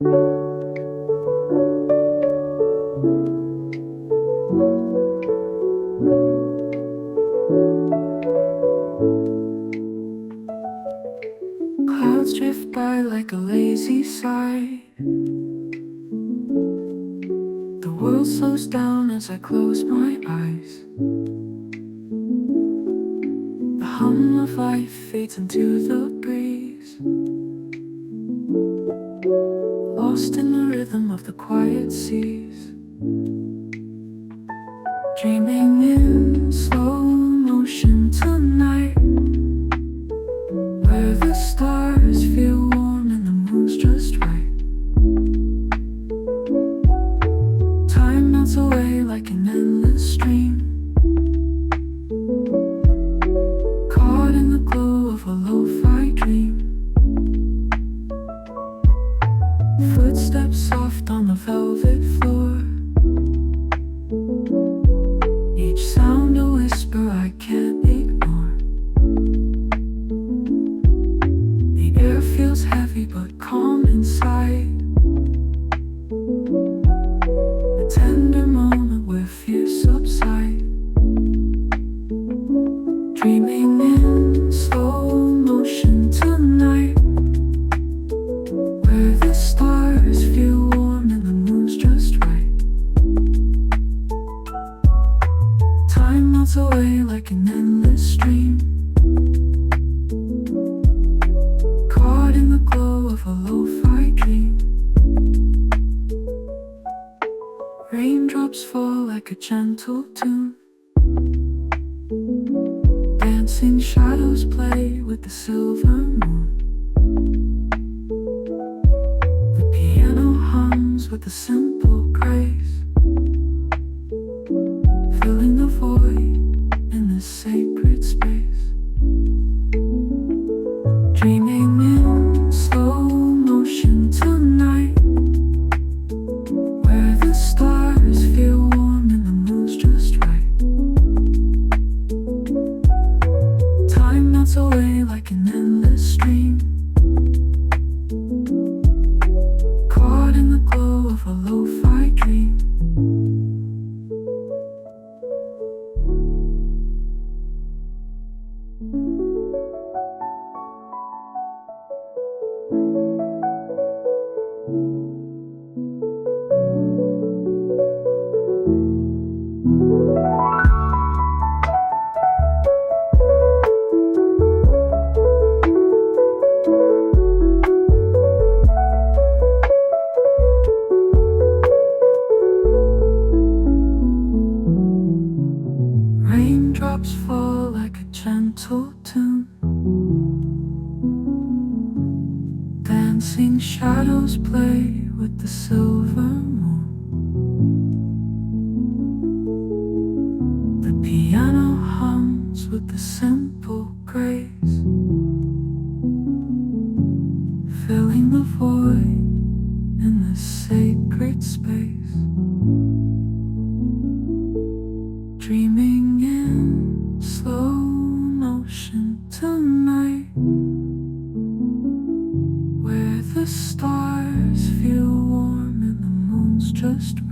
Clouds drift by like a lazy sigh. The world slows down as I close my eyes. The hum of life fades into the breeze, lost in the rhythm of the quiet seas. Dreaming in slow motion tonight, where the stars feel warm and the moon's just right. Time melts away like an endless stream, caught in the glow of a lo-fi dream. Footsteps soft on the velvet floor, each sound a whisper I can't ignore. The air feels heavy but calm inside, a tender moment where fears subside. Dreaming in slow motion tonight, where the stars feel warm and the moon's just right. Time melts away like an endless stream, caught in the glow of a lo-fi dream. Raindrops fall like a gentle tune, dancing shadows play with the silver moon. The piano hums with a simple grace, filling the void in this sacred space. Dreaming in slow motion tonight, where the stars feel warm and the moon's just right. Time melts away like an endless stream, caught in the glow of a lo-fi dream. Raindrops fall like a gentle tune, dancing shadows play with the silver moon. The piano hums with the simple grace, filling the void in this sacred space. Dreaming in slow motion tonight, where the stars feel warm and the moon's just right.